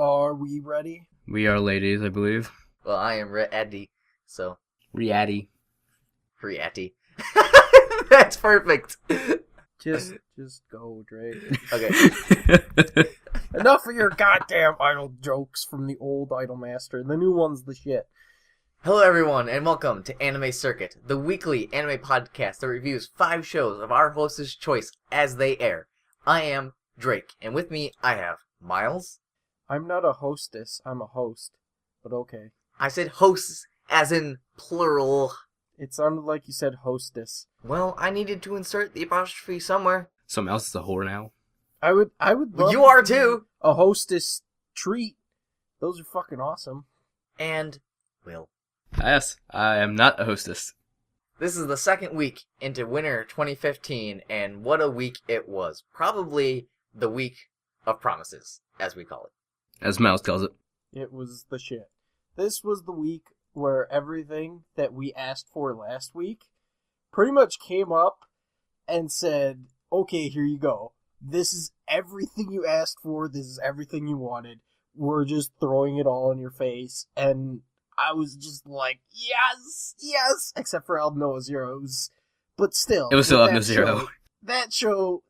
Are we ready? We are ladies, I believe. Well, I am Eddie, so... Riaddy. Riaddy. That's perfect. Just go, Drake. Okay. Enough of your goddamn idle jokes from the old Idolmaster. The new one's the shit. Hello, everyone, and welcome to Anime Circuit, the weekly anime podcast that reviews 5 shows of our host's choice as they air. I am Drake, and with me I have Miles. I'm not a hostess, I'm a host. But okay. I said hosts as in plural. It sounded like you said hostess. Well, I needed to insert the apostrophe somewhere. Someone else is a whore now. I would love You are too! a hostess treat. Those are fucking awesome. And Will. Yes, I am not a hostess. This is the second week into winter 2015, and what a week it was. Probably the week of promises, as we call it. As Miles calls it. It was the shit. This was the week where everything that we asked for last week pretty much came up and said, okay, here you go. This is everything you asked for. This is everything you wanted. We're just throwing it all in your face. And I was just like, yes, yes, except for Aldnoah.Zero. But still. It was still Aldnoah.Zero. That show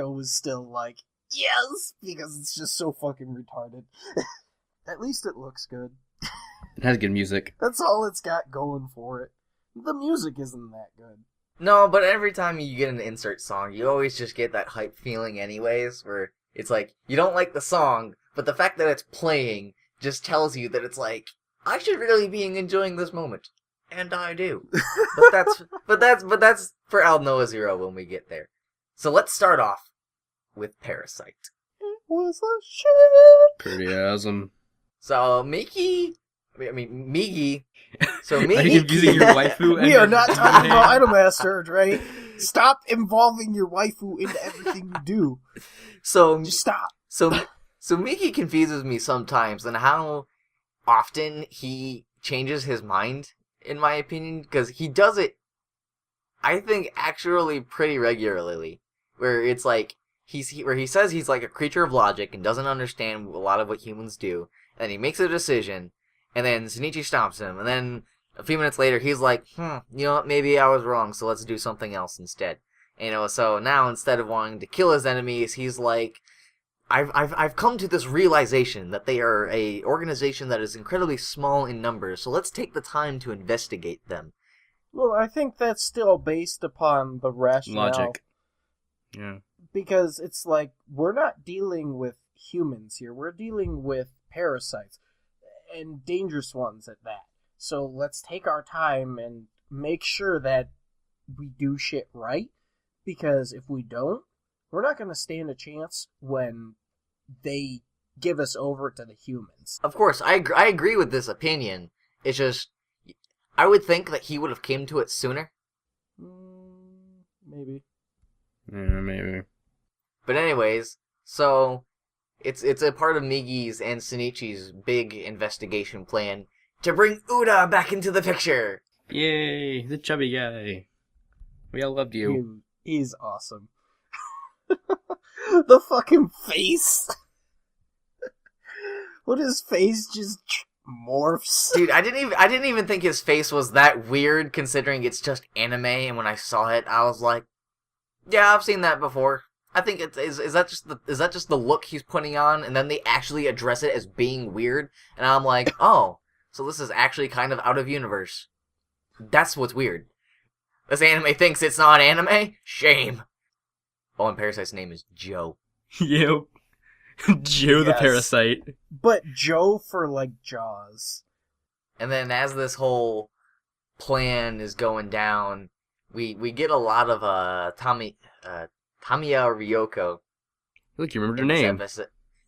was still like, yes, because it's just so fucking retarded. At least it looks good. It has good music. That's all it's got going for it. The music isn't that good. No, but every time you get an insert song, you always just get that hype feeling anyways, where it's like, you don't like the song, but the fact that it's playing just tells you that it's like, I should really be enjoying this moment. And I do. but that's for Aldnoah.Zero when we get there. So let's start off with Parasite. It was a shit. Pretty awesome. So Migi. So Migi. Are you confusing your waifu? We are not talking about Idolmaster, right? Stop involving your waifu into everything you do. So just stop. So Migi confuses me sometimes, and how often he changes his mind, in my opinion, because he does it, I think, actually pretty regularly, where it's like, where he says he's like a creature of logic and doesn't understand a lot of what humans do, and he makes a decision, and then Shinichi stomps him, and then a few minutes later he's like, you know what, maybe I was wrong, so let's do something else instead. So now instead of wanting to kill his enemies, he's like, I've come to this realization that they are a organization that is incredibly small in numbers, so let's take the time to investigate them. Well, I think that's still based upon the rationale. Logic. Yeah. Because it's like, we're not dealing with humans here. We're dealing with parasites. And dangerous ones at that. So let's take our time and make sure that we do shit right. Because if we don't, we're not going to stand a chance when they give us over to the humans. Of course, I agree with this opinion. It's just, I would think that he would have came to it sooner. Maybe. Yeah, maybe. But anyways, so it's a part of Migi's and Shinichi's big investigation plan to bring Uda back into the picture. Yay, the chubby guy. We all loved you. He's awesome. The fucking face. What, his face just morphs? Dude, I didn't even think his face was that weird considering it's just anime, and when I saw it I was like, yeah, I've seen that before. I think is that just the look he's putting on, and then they actually address it as being weird, and I'm like, oh, so this is actually kind of out of universe. That's what's weird. This anime thinks it's not anime? Shame. Oh, and Parasite's name is Joe. Yep. Joe the Parasite. But Joe for, like, Jaws. And then as this whole plan is going down, we get a lot of Tamiya Ryoko. Look, you remembered her name.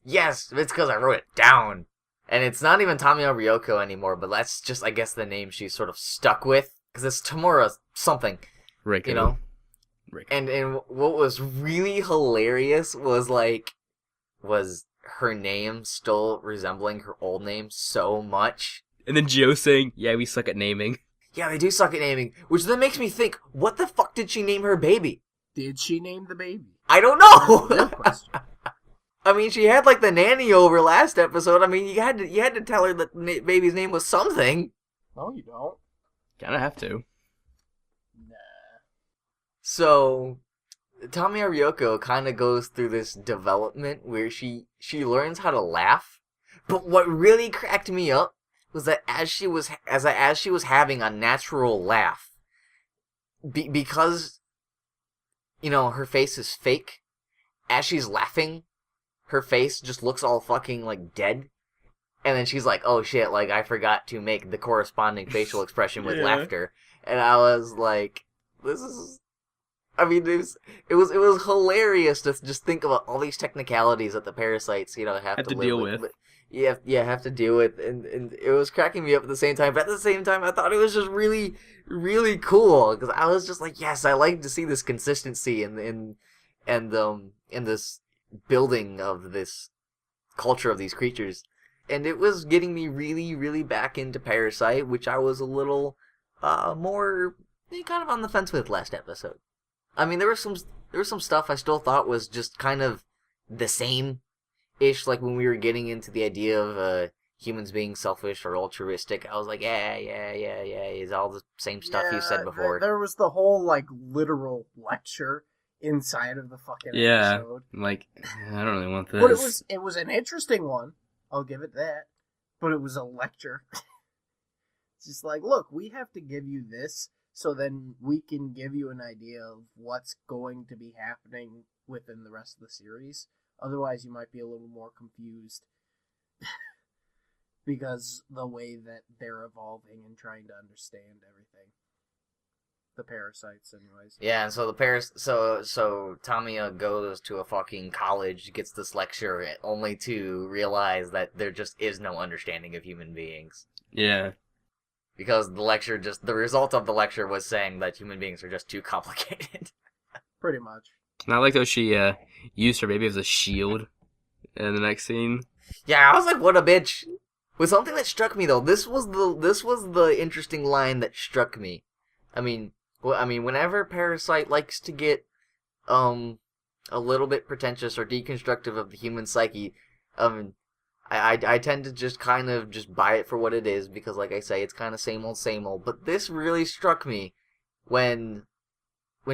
Yes, it's because I wrote it down. And it's not even Tamiya Ryoko anymore, but that's just, I guess, the name she's sort of stuck with. Because it's Tamura something. Reiko. You know? Reiko. And what was really hilarious was her name still resembling her old name so much. And then Joe saying, yeah, we suck at naming. Yeah, they do suck at naming. Which then makes me think, what the fuck did she name her baby? Did she name the baby? I don't know! Real question. I mean, she had like the nanny over last episode. I mean, you had to tell her that the baby's name was something. No, you don't. Kinda have to. Nah. So, Tamiya Ryoko kind of goes through this development where she learns how to laugh. But what really cracked me up was that as she was having a natural laugh, because her face is fake, as she's laughing, her face just looks all fucking like dead. And then she's like, "Oh shit! Like I forgot to make the corresponding facial expression with laughter." And I was like, "This is." I mean, it was hilarious to just think about all these technicalities that the parasites, have to deal with. Have to deal with, and it was cracking me up at the same time. But at the same time, I thought it was just really, really cool because I was just like, yes, I like to see this consistency in this building of this culture of these creatures, and it was getting me really, really back into Parasite, which I was a little more kind of on the fence with last episode. I mean, there was some stuff I still thought was just kind of the same-ish, like when we were getting into the idea of humans being selfish or altruistic. I was like, yeah, it's all the same stuff you said before. There was the whole, like, literal lecture inside of the fucking episode. Like, I don't really want this. But it was an interesting one. I'll give it that. But it was a lecture. It's just like, look, we have to give you this, so then we can give you an idea of what's going to be happening within the rest of the series. Otherwise, you might be a little more confused. Because the way that they're evolving and trying to understand everything. The parasites, anyways. Yeah, and so so Tamiya goes to a fucking college, gets this lecture, only to realize that there just is no understanding of human beings. Yeah. Because the result of the lecture was saying that human beings are just too complicated. Pretty much. And I like how she used her baby as a shield in the next scene. Yeah, I was like, what a bitch. With something that struck me though, this was the interesting line that struck me. I mean, whenever Parasite likes to get a little bit pretentious or deconstructive of the human psyche, I tend to just kind of just buy it for what it is because, like I say, it's kind of same old. But this really struck me when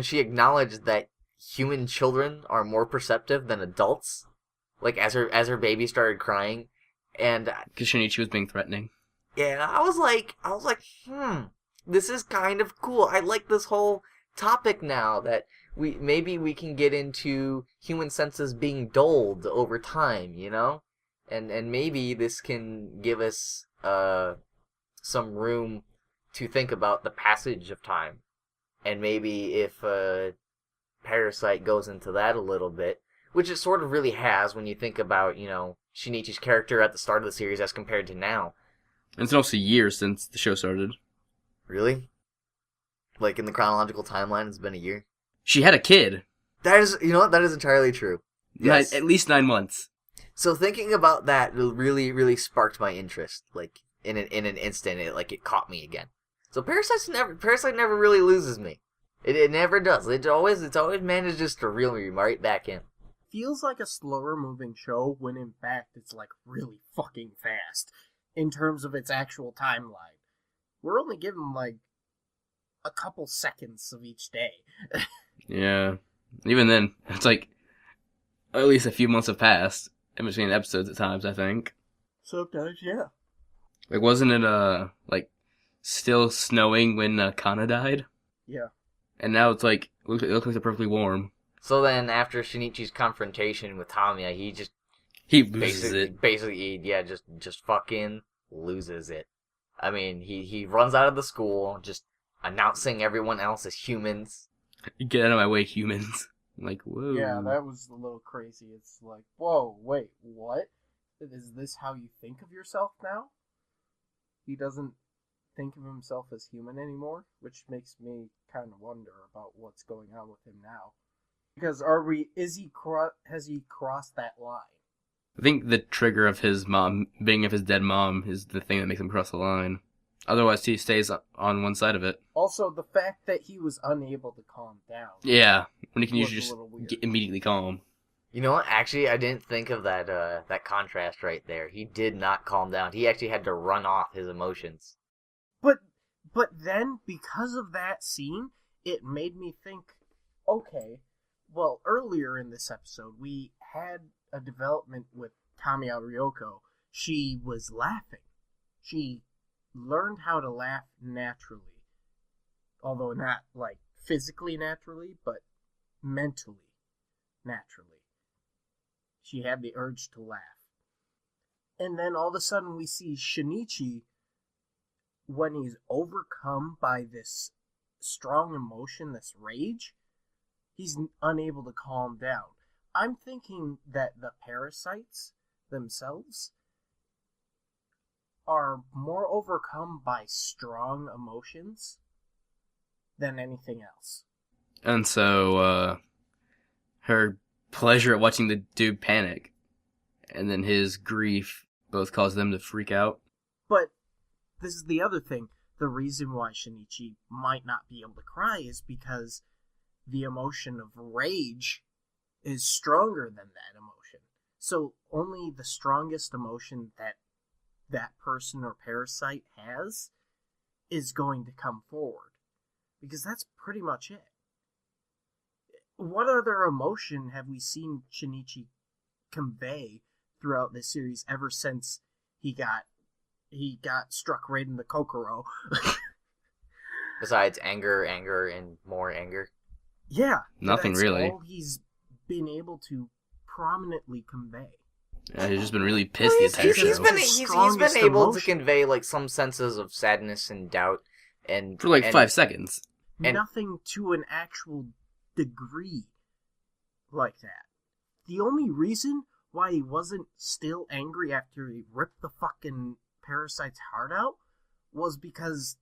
she acknowledged that human children are more perceptive than adults. Like as her baby started crying, and because Shinichi was being threatening. Yeah, I was like, this is kind of cool. I like this whole topic now that we can get into human senses being dulled over time, And maybe this can give us some room to think about the passage of time. And maybe if Parasite goes into that a little bit, which it sort of really has when you think about, Shinichi's character at the start of the series as compared to now. It's also years since the show started. Really? Like in the chronological timeline, it's been a year? She had a kid. That is, that is entirely true. Yes. At least 9 months. So thinking about that really, really sparked my interest. Like in an instant, it caught me again. So Parasite never really loses me. It never does. It always manages to reel me right back in. Feels like a slower moving show when in fact it's like really fucking fast in terms of its actual timeline. We're only given like a couple seconds of each day. Yeah. Even then, it's like at least a few months have passed in between episodes at times, I think. Sometimes, yeah. Like, wasn't it, like, still snowing when Kana died? Yeah. And now it's like, it looks like they're perfectly warm. So then, after Shinichi's confrontation with Tamiya, he loses it. Basically, yeah, just fucking loses it. I mean, he runs out of the school, just announcing everyone else as humans. Get out of my way, humans. I'm like, whoa. Yeah, that was a little crazy. It's like, whoa, wait, what? Is this how you think of yourself now? He doesn't think of himself as human anymore, which makes me kind of wonder about what's going on with him now. Because has he crossed that line? I think the trigger of his mom, being of his dead mom, is the thing that makes him cross the line. Otherwise, he stays on one side of it. Also, the fact that he was unable to calm down. Yeah, when he can usually just get immediately calm. You know what? Actually, I didn't think of that contrast right there. He did not calm down. He actually had to run off his emotions. But then, because of that scene, it made me think, okay, well, earlier in this episode, we had a development with Tamiya Ryoko. She was laughing. She learned how to laugh naturally. Although not, like, physically naturally, but mentally naturally. She had the urge to laugh. And then all of a sudden we see Shinichi, when he's overcome by this strong emotion, this rage, he's unable to calm down. I'm thinking that the parasites themselves are more overcome by strong emotions than anything else. And so, her pleasure at watching the dude panic, and then his grief both cause them to freak out. But this is the other thing. The reason why Shinichi might not be able to cry is because the emotion of rage is stronger than that emotion. So only the strongest emotion that person or parasite has is going to come forward. Because that's pretty much it. What other emotion have we seen Shinichi convey throughout this series ever since he got struck right in the Kokoro? Besides anger, and more anger. Yeah. Nothing really. All he's been able to prominently convey. He's just been really pissed the entire show. He's been able to convey like some senses of sadness and doubt, and for like 5 seconds. And nothing to an actual degree like that. The only reason why he wasn't still angry after he ripped the fucking parasite's heart out was because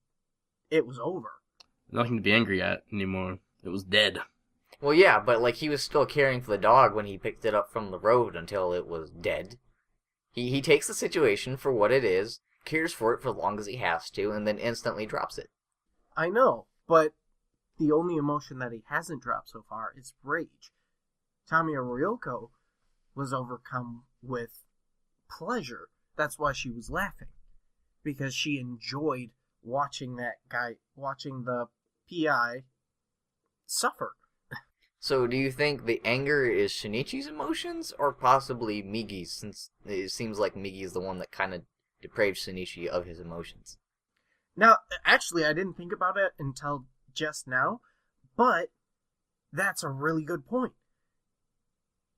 it was over. Nothing to be angry at anymore. It was dead. Well, yeah, but like he was still caring for the dog when he picked it up from the road until it was dead. He takes the situation for what it is, cares for it for as long as he has to, and then instantly drops it. I know, but the only emotion that he hasn't dropped so far is rage. Tamiya Ryoko was overcome with pleasure. That's why she was laughing. Because she enjoyed watching the PI suffer. So do you think the anger is Shinichi's emotions, or possibly Migi's, since it seems like Migi is the one that kind of depraved Shinichi of his emotions? Now, actually, I didn't think about it until just now, but that's a really good point.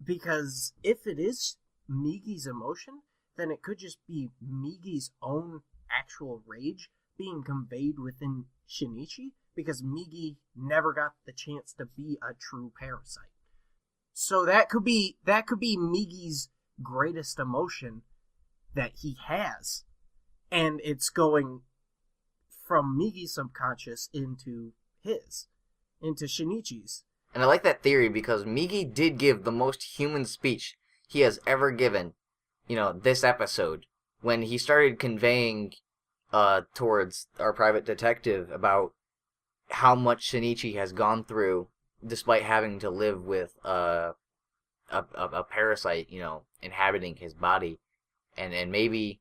Because if it is Migi's emotion, then it could just be Migi's own actual rage being conveyed within Shinichi, because Migi never got the chance to be a true parasite. So that could be Migi's greatest emotion that he has, and it's going from Migi's subconscious into Shinichi's. And I like that theory because Migi did give the most human speech he has ever given, this episode, when he started conveying towards our private detective about how much Shinichi has gone through despite having to live with a parasite, inhabiting his body. And maybe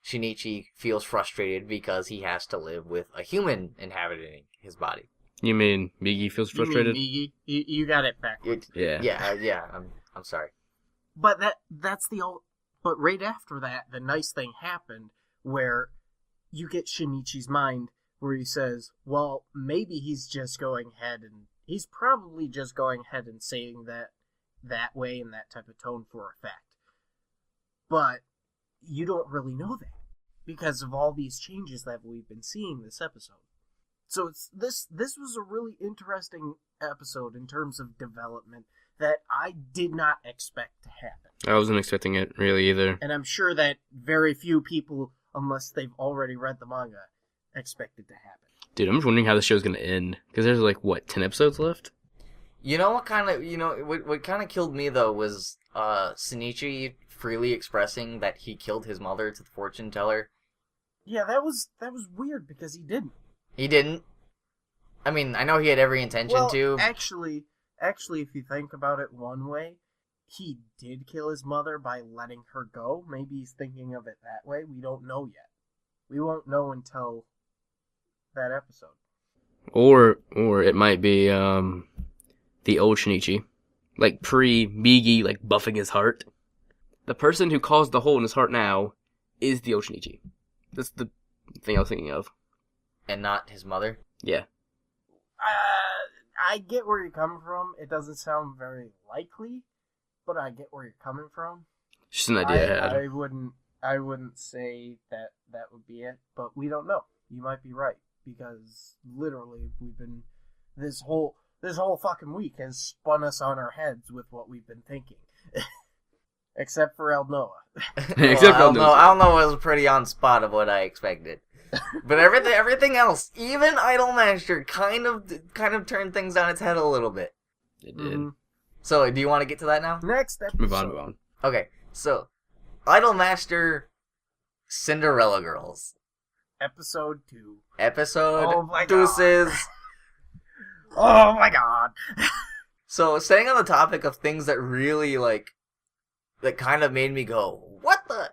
Shinichi feels frustrated because he has to live with a human inhabiting his body. You mean Migi feels frustrated? You mean Migi? You got it backwards. Yeah. I'm sorry. But But right after that, the nice thing happened where you get Shinichi's mind, where he says, "Well, maybe he's probably just going ahead and saying that way in that type of tone for effect." But you don't really know that because of all these changes that we've been seeing this episode. So this was a really interesting episode in terms of development that I did not expect to happen. I wasn't expecting it really either. And I'm sure that very few people, unless they've already read the manga, expect it to happen. Dude, I'm just wondering how the show's gonna end. Because there's 10 episodes left? What kind of killed me though was Shinichi freely expressing that he killed his mother to the fortune teller. Yeah, that was weird because he didn't. He didn't. I mean, I know he had every intention to. Actually, if you think about it one way, he did kill his mother by letting her go. Maybe he's thinking of it that way. We don't know yet. We won't know until that episode. Or it might be the old Shinichi, like pre-Migi, like buffing his heart. The person who caused the hole in his heart now is the old Shinichi. That's the thing I was thinking of. And not his mother? Yeah. I get where you're coming from. It doesn't sound very likely, but I get where you're coming from. Just an idea I had. I wouldn't say that would be it, but we don't know. You might be right, because literally we've been this whole fucking week has spun us on our heads with what we've been thinking. Except for Aldnoah. Aldnoah was pretty on spot of what I expected. But everything else, even Idolmaster, kind of turned things on its head a little bit. It did. Mm-hmm. So, do you want to get to that now? Next episode. Move on. Okay, so Idolmaster Cinderella Girls. Episode 2. Episode my deuces. Oh my god. So, staying on the topic of things that really, that kind of made me go, what the?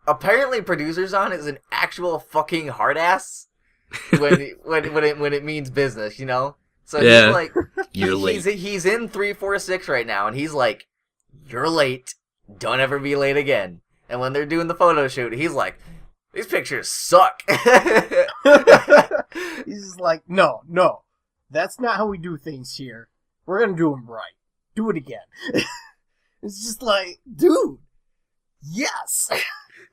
Apparently, Producer's On is an actual fucking hard ass when it means business, you know? So yeah. he's like, You're late. He's in 346 right now, and he's like, you're late. Don't ever be late again. And when they're doing the photo shoot, he's like, these pictures suck. He's just like, no, that's not how we do things here. We're gonna do them right. Do it again. It's just like, dude, yes.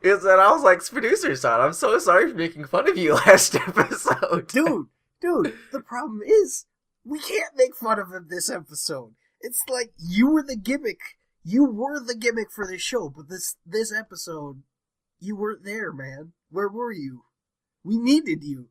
Is that I was like, Producer's On, I'm so sorry for making fun of you last episode. Dude, the problem is, we can't make fun of him this episode. It's like, you were the gimmick for this show, but this episode, you weren't there, man. Where were you? We needed you.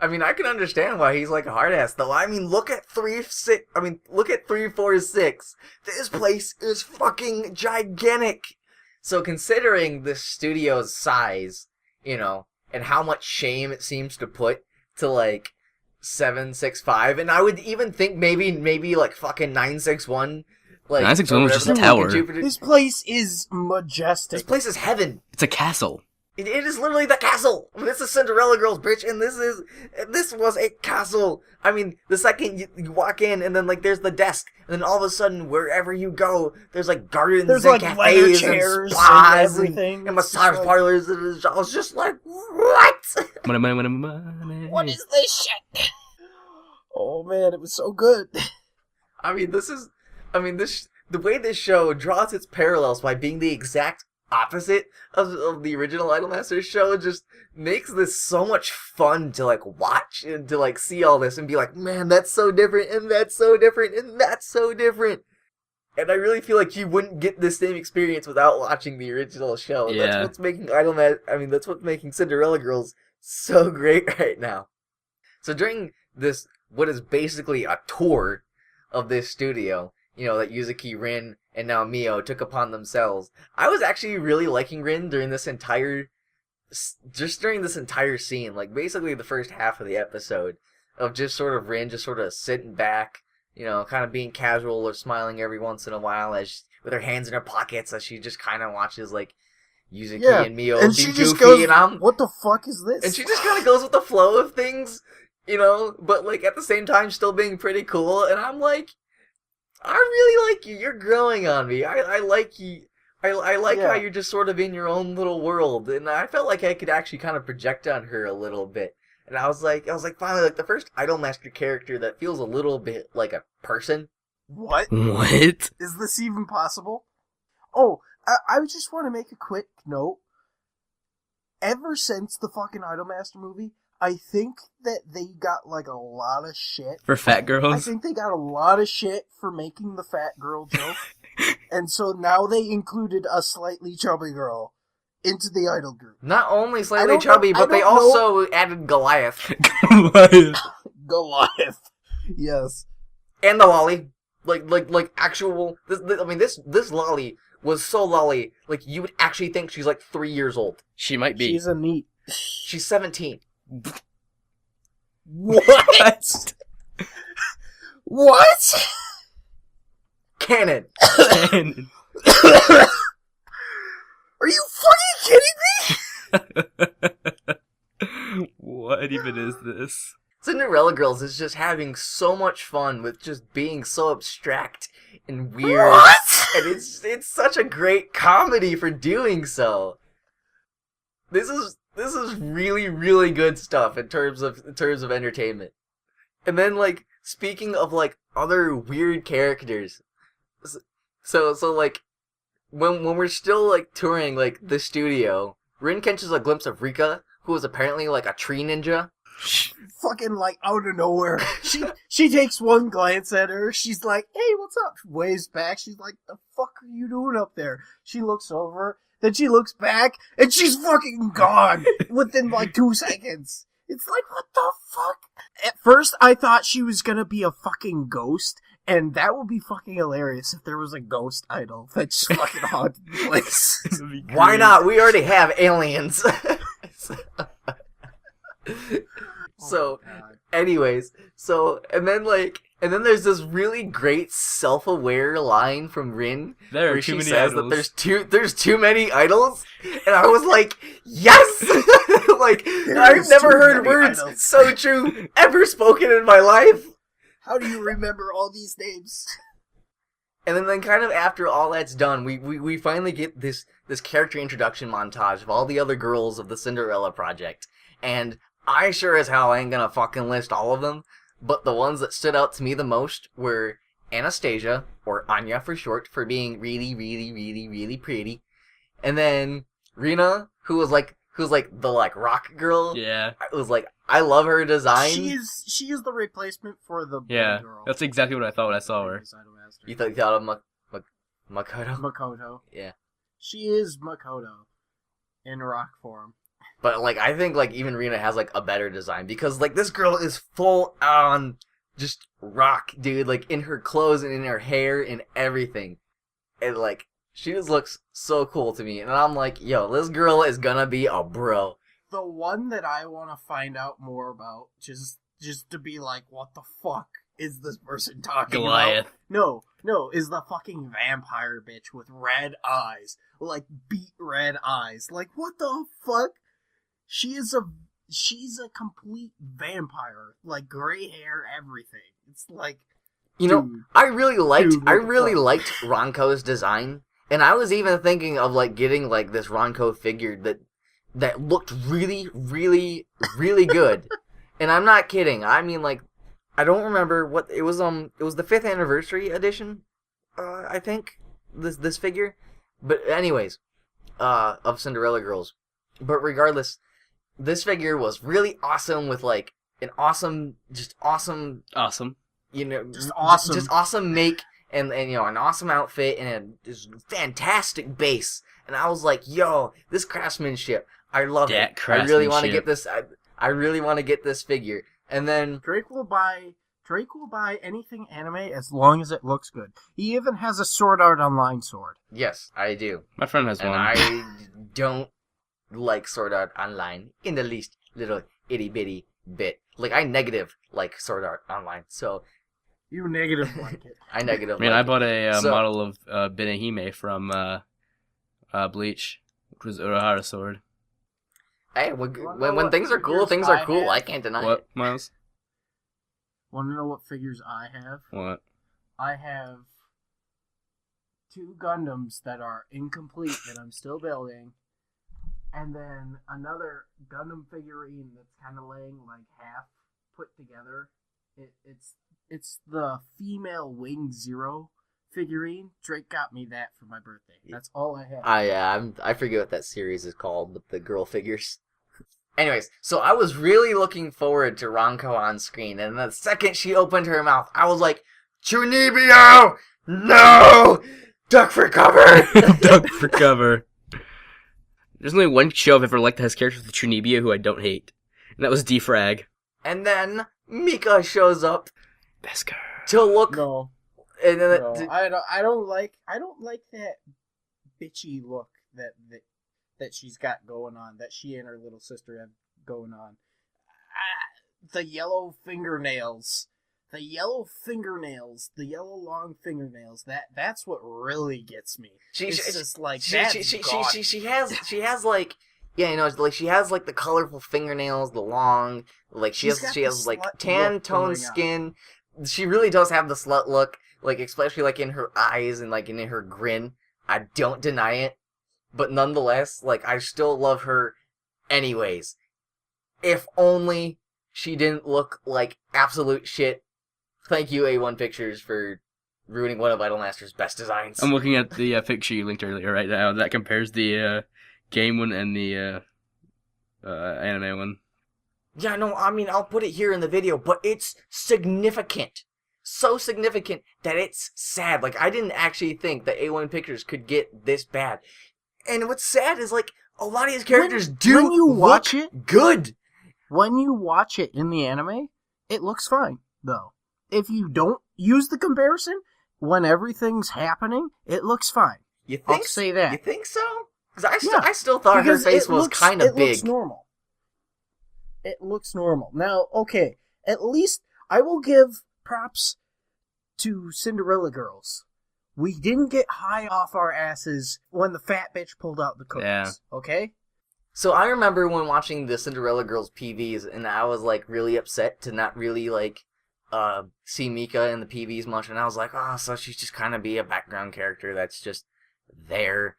I mean, I can understand why he's like a hard ass, though. I mean, look at 346. This place is fucking gigantic. So considering the studio's size, you know, and how much shame it seems to put to like 765, and I would even think maybe like fucking 961. Like 961 was just a tower. This place is majestic. This place is heaven. It's a castle. It is literally the castle. This is Cinderella Girls, bitch, and this was a castle. I mean, the second you walk in, and then like there's the desk, and then all of a sudden, wherever you go, there's like gardens, there's and like cafes, chairs, and spas, and everything, and massage parlors. And I was just like, what? Money. What is this shit? Oh man, it was so good. The way this show draws its parallels by being the exact opposite of the original Idolmaster show just makes this so much fun to like watch and to like see all this and be like, man, that's so different, and that's so different, and that's so different. And I really feel like you wouldn't get this same experience without watching the original show. Yeah. That's what's making that's what's making Cinderella Girls so great right now. So during this, what is basically a tour of this studio, you know, that Yuzuki, Rin, and now Mio took upon themselves. I was actually really liking Rin during this entire scene, like basically the first half of the episode, of just sort of Rin just sort of sitting back, you know, kind of being casual or smiling every once in a while with her hands in her pockets as she just kind of watches like Yuzuki and Mio and be she goofy, just goes, and what the fuck is this? and she just kind of goes with the flow of things, you know, but like at the same time still being pretty cool, and I'm like, I really like you. You're growing on me. I like you. I like how you're just sort of in your own little world, and I felt like I could actually kind of project on her a little bit. And I was like, finally, like the first Idolmaster character that feels a little bit like a person. What? Is this even possible? Oh, I just want to make a quick note. Ever since the fucking Idolmaster movie, I think that they got like a lot of shit. For fat girls? I think they got a lot of shit for making the fat girl joke. And so now they included a slightly chubby girl into the idol group. Not only slightly chubby, but they also added Goliath. Goliath. Yes. And the lolly. Like actual... This lolly was so lolly, like you would actually think she's like 3 years old. She might be. She's a neat. She's 17. What? What? Canon. Canon. Are you fucking kidding me? What even is this? Cinderella Girls is just having so much fun with just being so abstract and weird. What? And it's such a great comedy for doing so. This is really, really good stuff in terms of entertainment. And then, like, speaking of, like, other weird characters, so like, when we're still, like, touring, like, the studio, Rin catches a glimpse of Rika, who is apparently, like, a tree ninja. Fucking, like, out of nowhere. She takes one glance at her. She's like, hey, what's up? Waves back. She's like, the fuck are you doing up there? She looks over. Then she looks back, and she's fucking gone within, like, 2 seconds. It's like, what the fuck? At first, I thought she was gonna be a fucking ghost, and that would be fucking hilarious if there was a ghost idol that just fucking haunted the place. Why not? We already have aliens. So, anyways, and then there's this really great self-aware line from Rin There are where too she many says idols. that there's too many idols, and I was like, yes! Like, I've never heard words idols. so true ever spoken in my life. How do you remember all these names? And then kind of after all that's done, we finally get this character introduction montage of all the other girls of the Cinderella project, and I sure as hell ain't gonna fucking list all of them, but the ones that stood out to me the most were Anastasia, or Anya for short, for being really, really, really, really pretty. And then Rina, who was like the like rock girl. Yeah. I was like, I love her design. She is the replacement for the Yeah. girl. That's exactly what I thought when I saw her. You thought of Makoto? Makoto. Yeah. She is Makoto in rock form. But, like, I think, like, even Rina has, like, a better design. Because, like, this girl is full on just rock, dude. Like, in her clothes and in her hair and everything. And, like, she just looks so cool to me. And I'm like, yo, this girl is gonna be a bro. The one that I want to find out more about, just to be like, what the fuck is this person talking Goliath. about? No, is the fucking vampire bitch with red eyes. Like, beet red eyes. Like, what the fuck? She's a complete vampire. Like, gray hair, everything. It's like, You know, I really liked Dude, what the fuck? liked Ronco's design. And I was even thinking of, like, getting, like, this Ronco figure that looked really, really, really good. And I'm not kidding. I mean, like, I don't remember what it was. It was the 5th anniversary edition, I think. This figure, but anyways, of Cinderella Girls. But regardless, this figure was really awesome with like an awesome, you know, just awesome make and you know an awesome outfit and this fantastic base. And I was like, yo, this craftsmanship, I love it. I really want to get this. I really want to get this figure. And then Drake will buy anything anime as long as it looks good. He even has a Sword Art Online sword. yes, I do. My friend has And one. I don't like Sword Art Online in the least little itty bitty bit. Like I negative like Sword Art Online, so You negative like it. I negative. I mean, like I bought a So- model of Benehime from Bleach, which was Urahara sword. Hey, Wanna know when what things are cool, figures things are I cool. have? I can't deny it. What, Miles? Want to know what figures I have? What? I have 2 Gundams that are incomplete that I'm still building, and then another Gundam figurine that's kind of laying like half put together. It's the female Wing Zero figurine. Drake got me that for my birthday. That's all I have. I forget what that series is called, but the girl figures. Anyways, so I was really looking forward to Ronco on screen, and the second she opened her mouth, I was like, Chunibyo! No! Duck for cover! Duck for cover. There's only one show I've ever liked that has characters with Chunibyo who I don't hate, and that was Defrag. And then Mika shows up Best girl. to look, No, and then no, I don't like that bitchy look that she's got going on, that she and her little sister have going on. The yellow fingernails, the yellow fingernails, the yellow long fingernails, that's what really gets me. It's just like she has like, yeah, you know, like she has like the colorful fingernails, the long, like she has like tan toned skin. She really does have the slut look, like especially like in her eyes and like in her grin. I don't deny it, but nonetheless, like I still love her anyways. If only she didn't look like absolute shit. Thank you, A1 Pictures, for ruining one of Idolmaster's best designs. I'm looking at the picture you linked earlier right now. That compares the game one and the anime one. Yeah, no, I mean, I'll put it here in the video, but it's significant. So significant that it's sad. Like, I didn't actually think that A1 Pictures could get this bad. And what's sad is, like, a lot of these characters when you watch it good. When you watch it in the anime, it looks fine, though. If you don't use the comparison, when everything's happening, it looks fine. You think? I'll say that. You think so? Because I still thought her face was kind of big. It looks normal. It looks normal. Now, okay, at least I will give props to Cinderella Girls. We didn't get high off our asses when the fat bitch pulled out the cookies, okay? So I remember when watching the Cinderella Girls PVs, and I was, like, really upset to not really, like, see Mika in the PVs much, and I was like, oh, so she's just kind of be a background character that's just there.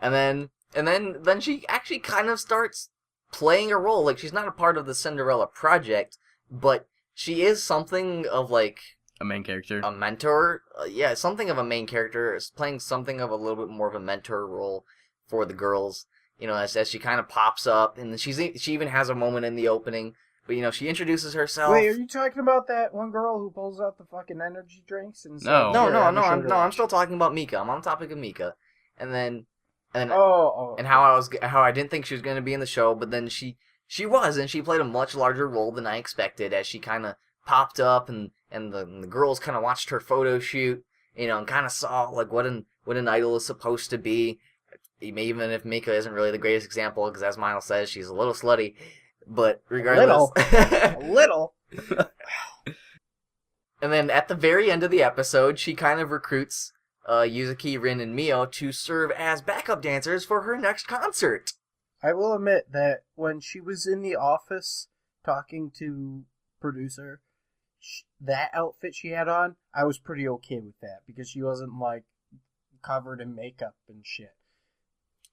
And then she actually kind of starts playing a role. Like, she's not a part of the Cinderella project, but she is something of, like, a main character. A mentor. Yeah, something of a main character. Is playing something of a little bit more of a mentor role for the girls. You know, as she kind of pops up, and she even has a moment in the opening. But, you know, she introduces herself. Wait, are you talking about that one girl who pulls out the fucking energy drinks? And No. I'm still talking about Mika. I'm on the topic of Mika. And how I didn't think she was going to be in the show, but then she was, and she played a much larger role than I expected, as she kind of popped up, and the girls kind of watched her photo shoot, you know, and kind of saw, like, what an idol is supposed to be. Even if Mika isn't really the greatest example, because as Miles says, she's a little slutty. But regardless... A little. And then at the very end of the episode, she kind of recruits Yuzuki, Rin, and Mio to serve as backup dancers for her next concert. I will admit that when she was in the office talking to producer, that outfit she had on, I was pretty okay with that, because she wasn't, like, covered in makeup and shit.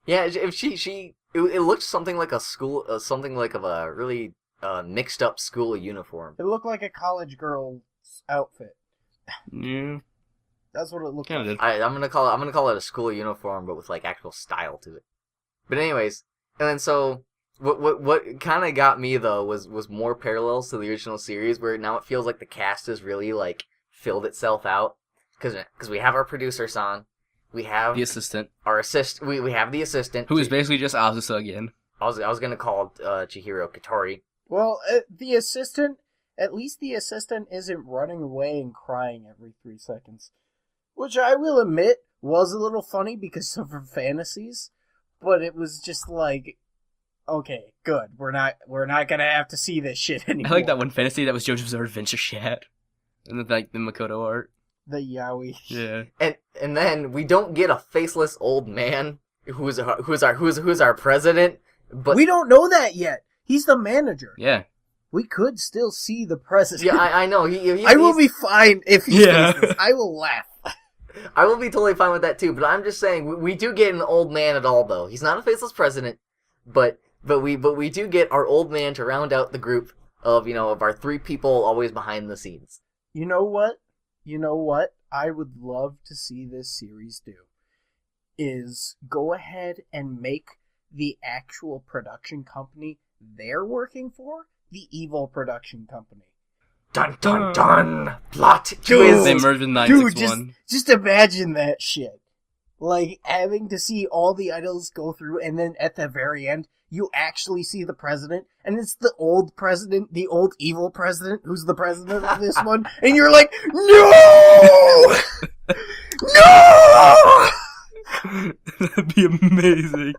Yeah, if it looked something like a school, something like of a really mixed up school uniform. It looked like a college girl's outfit. Yeah, that's what it looked kind like. I'm gonna call it a school uniform, but with like actual style to it. But anyways, and then so what kind of got me though was more parallels to the original series, where now it feels like the cast has really like filled itself out, because we have our producer San. We have the assistant. We have the assistant, who is basically just Azusa again. I was gonna call Chihiro Katori. Well, the assistant. At least the assistant isn't running away and crying every 3 seconds, which I will admit was a little funny because of her fantasies. But it was just like, okay, good. We're not gonna have to see this shit anymore. I like that one fantasy that was JoJo's Adventure Chat, and like the Makoto art. The yaoi. Yeah. And then we don't get a faceless old man who's our president, but we don't know that yet. He's the manager. Yeah. We could still see the president. Yeah, I know. I will be fine if he's faceless. I will laugh. I will be totally fine with that too, but I'm just saying we do get an old man at all though. He's not a faceless president, but we do get our old man to round out the group of our 3 people always behind the scenes. You know what I would love to see this series do is go ahead and make the actual production company they're working for the evil production company. Dun dun dun! Plot twist! They merged with 961. Dude, just imagine that shit. Like, having to see all the idols go through, and then at the very end, you actually see the president, and it's the old president, the old evil president, who's the president of this one, and you're like, no! No! That'd be amazing.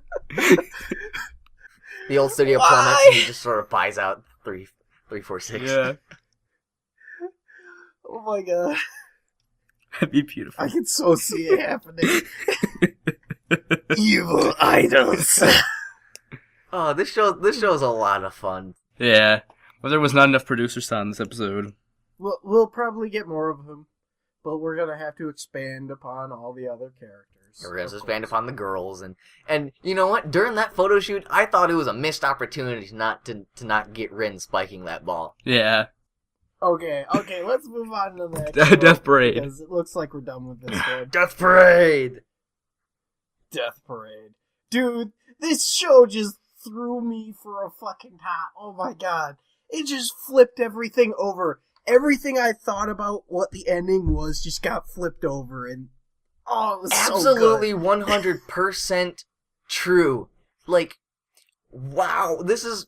The old studio plummets, and he just sort of buys out 346. Yeah. my god. That'd be beautiful. I can so see it happening. Evil idols. Oh, this show's a lot of fun. Yeah. Well, there was not enough producers on this episode. We'll probably get more of them, but we're gonna have to expand upon all the other characters. We're gonna expand upon the girls, and you know what? During that photo shoot, I thought it was a missed opportunity to not get Rin spiking that ball. Yeah. Okay, let's move on to the next Death Parade. Because it looks like we're done with this one. Death Parade! Death Parade. Dude, this show just threw me for a fucking top. Oh my god. It just flipped everything over. Everything I thought about what the ending was just got flipped over, and oh, it was Absolutely so good. 100% true. Like, wow, this is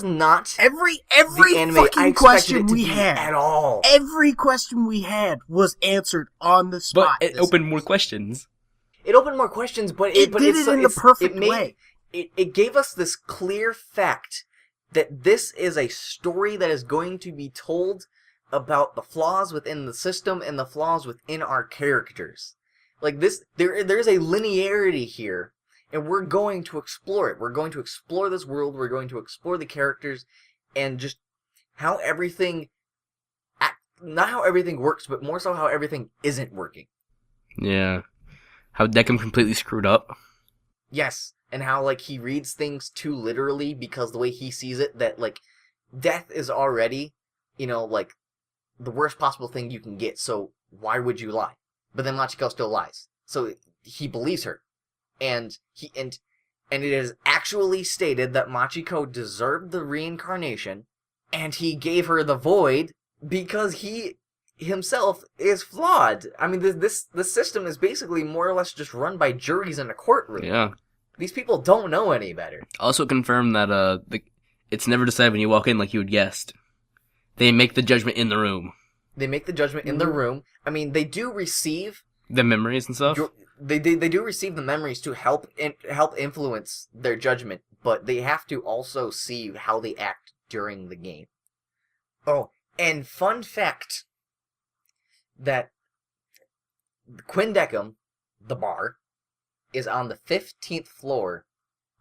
not Every the anime I fucking expected question it to we be had at all. Every question we had was answered on the But spot. it opened more questions. It opened more questions, but It did it in the perfect way. It gave us this clear fact that this is a story that is going to be told about the flaws within the system and the flaws within our characters. Like this, there's a linearity here, and we're going to explore it. We're going to explore this world. We're going to explore the characters, and just how everything, not how everything works, but more so how everything isn't working. Yeah. How Deckham completely screwed up. Yes, and how, like, he reads things too literally because the way he sees it, that, like, death is already, like, the worst possible thing you can get, so why would you lie? But then Machiko still lies. So he believes her. And it is actually stated that Machiko deserved the reincarnation, and he gave her the void because he himself is flawed. I mean, this system is basically more or less just run by juries in a courtroom. Yeah. These people don't know any better. Also confirmed that it's never decided when you walk in like you had guessed. They make the judgment in the room. They make the judgment in the room. I mean, they do receive The memories and stuff? They do receive the memories to help influence their judgment, but they have to also see how they act during the game. Oh, and fun fact that Quinn Deckham, the bar, is on the 15th floor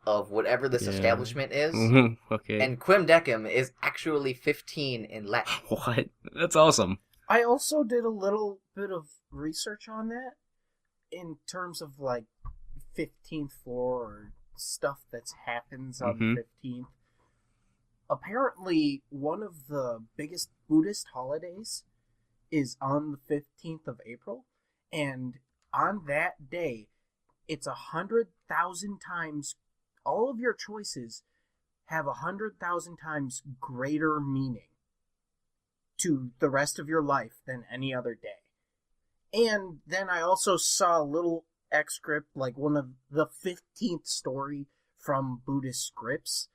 of whatever this establishment is. Mm-hmm. Okay. And Quinn Deckham is actually 15 in Latin. What? That's awesome. I also did a little bit of research on that in terms of, like, 15th floor or stuff that happens on the 15th. Apparently, one of the biggest Buddhist holidays is on the 15th of April, and on that day, it's 100,000 times, all of your choices have 100,000 times greater meaning to the rest of your life than any other day. And then I also saw a little excerpt, like one of the 15th story from Buddhist scripts,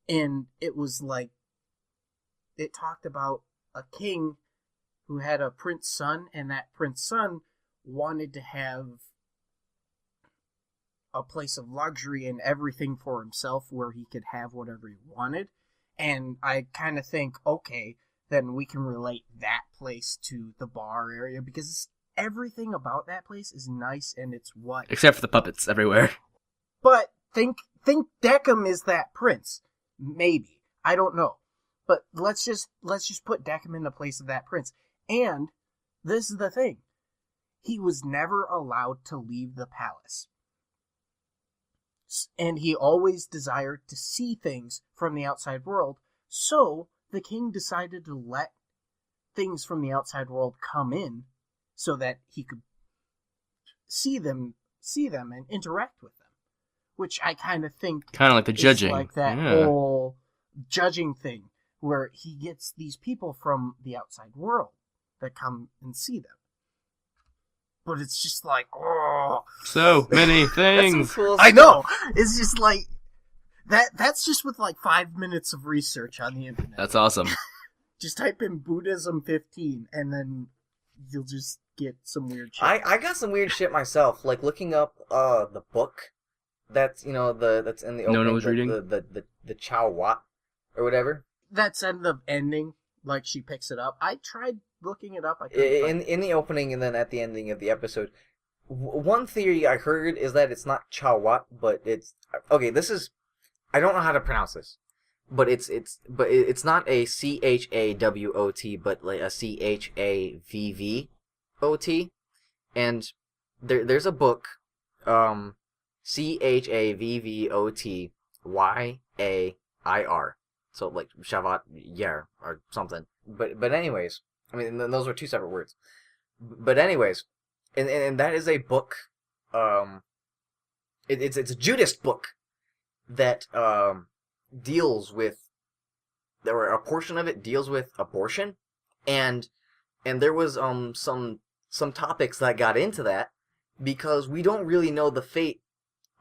and it was like, it talked about a king who had a prince son, and that prince son wanted to have a place of luxury and everything for himself where he could have whatever he wanted. And I kind of think, okay, then we can relate that place to the bar area, because everything about that place is nice, and it's what... Except for the puppets everywhere. But think Deckham is that prince. Maybe. I don't know. But let's just put Deckham in the place of that prince. And this is the thing. He was never allowed to leave the palace. And he always desired to see things from the outside world. So the king decided to let things from the outside world come in so that he could see them and interact with them. Which I kind of think... Kind of like the judging. Like that whole judging thing, where he gets these people from the outside world that come and see them. But it's just like, oh... So many things! Cool I know! It's just like... That's just with like 5 minutes of research on the internet. That's awesome. Just type in Buddhism 15, and then you'll just get some weird shit. I got some weird shit myself, like looking up the book that's that's in the opening, No one was reading? the Chow Wat or whatever. That's end of ending, like she picks it up. I tried looking it up. I couldn't find it. In the opening and then at the ending of the episode, one theory I heard is that it's not Chawat, but it's okay. This is I don't know how to pronounce this, but it's not a CHAWOT, but like a CHAVVOT, and there's a book, CHAVVOTYAIR, so like Shavat Yer or something. But anyways, I mean those are two separate words. But anyways, and that is a book, it's a Judas book that deals with, or a portion of it deals with abortion, and there was some topics that got into that because we don't really know the fate